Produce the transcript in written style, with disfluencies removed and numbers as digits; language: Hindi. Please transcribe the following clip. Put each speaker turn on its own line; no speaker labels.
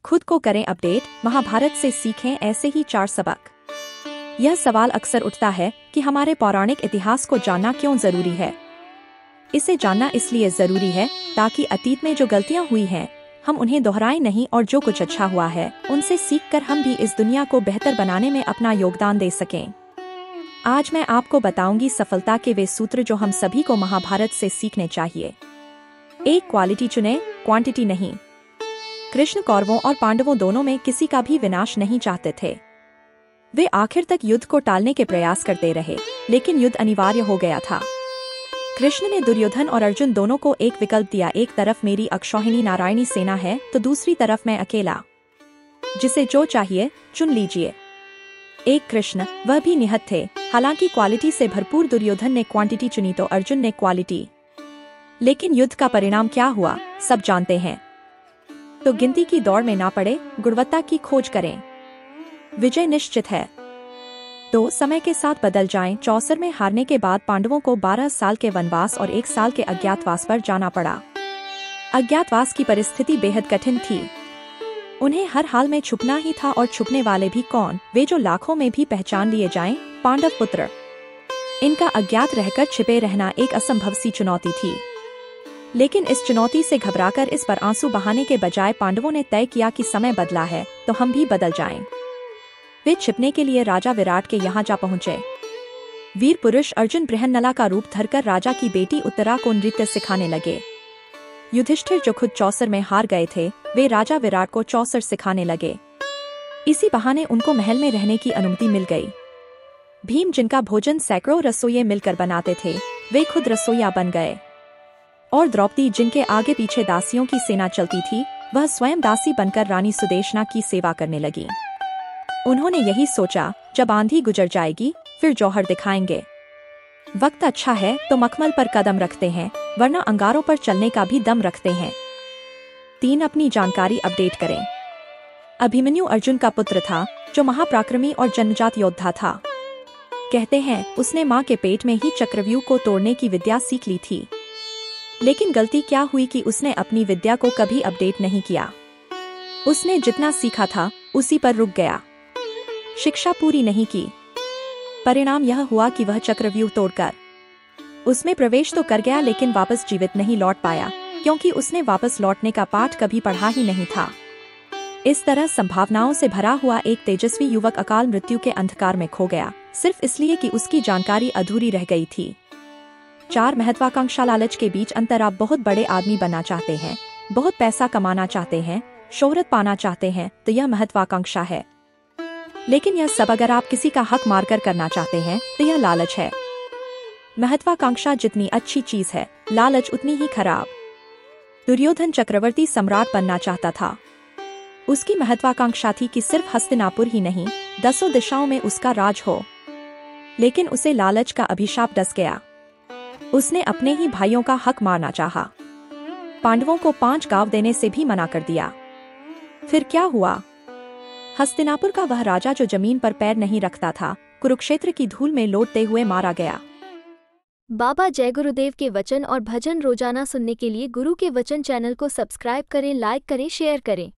खुद को करें अपडेट, महाभारत से सीखें ऐसे ही 4 सबक। यह सवाल अक्सर उठता है कि हमारे पौराणिक इतिहास को जानना क्यों जरूरी है। इसे जानना इसलिए जरूरी है ताकि अतीत में जो गलतियां हुई हैं, हम उन्हें दोहराएं नहीं और जो कुछ अच्छा हुआ है उनसे सीखकर हम भी इस दुनिया को बेहतर बनाने में अपना योगदान दे सकें। आज मैं आपको बताऊंगी सफलता के वे सूत्र जो हम सभी को महाभारत से सीखने चाहिए। 1. क्वालिटी चुनें, क्वांटिटी नहीं। कृष्ण कौरवों और पांडवों दोनों में किसी का भी विनाश नहीं चाहते थे। वे आखिर तक युद्ध को टालने के प्रयास करते रहे, लेकिन युद्ध अनिवार्य हो गया था। कृष्ण ने दुर्योधन और अर्जुन दोनों को एक विकल्प दिया, एक तरफ मेरी अक्षौहिणी नारायणी सेना है तो दूसरी तरफ मैं अकेला। जिसे जो चाहिए चुन लीजिए। एक कृष्ण, वह भी निहत थे। हालांकि क्वालिटी से भरपूर दुर्योधन ने क्वांटिटी चुनी तो अर्जुन ने क्वालिटी। लेकिन युद्ध का परिणाम क्या हुआ, सब जानते हैं। तो गिनती की दौड़ में ना पड़े, गुणवत्ता की खोज करें। विजय निश्चित है। तो समय के साथ बदल जाएं। चौसर में हारने के बाद पांडवों को 12 साल के वनवास और 1 साल के अज्ञातवास पर जाना पड़ा। अज्ञातवास की परिस्थिति बेहद कठिन थी। उन्हें हर हाल में छुपना ही था, और छुपने वाले भी कौन, वे जो लाखों में भी पहचान लिए जाएं, पांडव पुत्र। इनका अज्ञात रहकर छिपे रहना एक असंभव सी चुनौती थी। लेकिन इस चुनौती से घबराकर इस पर आंसू बहाने के बजाय पांडवों ने तय किया कि समय बदला है तो हम भी बदल जाएं। वे छिपने के लिए राजा विराट के यहाँ जा पहुँचे। वीर पुरुष अर्जुन बृहन्नला का रूप धरकर राजा की बेटी उत्तरा को नृत्य सिखाने लगे। युधिष्ठिर जो खुद चौसर में हार गए थे, वे राजा विराट को चौसर सिखाने लगे। इसी बहाने उनको महल में रहने की अनुमति मिल गई। भीम, जिनका भोजन सैकड़ों रसोइये मिलकर बनाते थे, वे खुद रसोइया बन गए। और द्रौपदी, जिनके आगे पीछे दासियों की सेना चलती थी, वह स्वयं दासी बनकर रानी सुदेशना की सेवा करने लगी। उन्होंने यही सोचा, जब आंधी गुजर जाएगी फिर जौहर दिखाएंगे। वक्त अच्छा है तो मखमल पर कदम रखते हैं, वरना अंगारों पर चलने का भी दम रखते हैं। 3. अपनी जानकारी अपडेट करें। अभिमन्यु अर्जुन का पुत्र था, जो महापराक्रमी और जन्मजात योद्धा था। कहते हैं उसने माँ के पेट में ही चक्रव्यूह को तोड़ने की विद्या सीख ली थी। लेकिन गलती क्या हुई कि उसने अपनी विद्या को कभी अपडेट नहीं किया। उसने जितना सीखा था उसी पर रुक गया, शिक्षा पूरी नहीं की। परिणाम यह हुआ कि वह चक्रव्यूह तोड़कर उसमें प्रवेश तो कर गया, लेकिन वापस जीवित नहीं लौट पाया, क्योंकि उसने वापस लौटने का पाठ कभी पढ़ा ही नहीं था। इस तरह संभावनाओं से भरा हुआ एक तेजस्वी युवक अकाल मृत्यु के अंधकार में खो गया, सिर्फ इसलिए कि उसकी जानकारी अधूरी रह गई थी। 4. महत्वाकांक्षा लालच के बीच अंतर। आप बहुत बड़े आदमी बनना चाहते हैं, बहुत पैसा कमाना चाहते हैं, शोहरत पाना चाहते हैं, तो यह महत्वाकांक्षा है। लेकिन यह सब अगर आप किसी का हक मारकर करना चाहते हैं तो यह लालच है। महत्वाकांक्षा जितनी अच्छी चीज है, लालच उतनी ही खराब। दुर्योधन चक्रवर्ती सम्राट बनना चाहता था। उसकी महत्वाकांक्षा थी कि सिर्फ हस्तिनापुर ही नहीं, 10 दिशाओं में उसका राज हो। लेकिन उसे लालच का अभिशाप डस गया। उसने अपने ही भाइयों का हक मारना चाहा। पांडवों को 5 गांव देने से भी मना कर दिया। फिर क्या हुआ? हस्तिनापुर का वह राजा जो जमीन पर पैर नहीं रखता था, कुरुक्षेत्र की धूल में लौटते हुए मारा गया।
बाबा जय गुरुदेव के वचन और भजन रोजाना सुनने के लिए गुरु के वचन चैनल को सब्सक्राइब करें, लाइक करें, शेयर करें।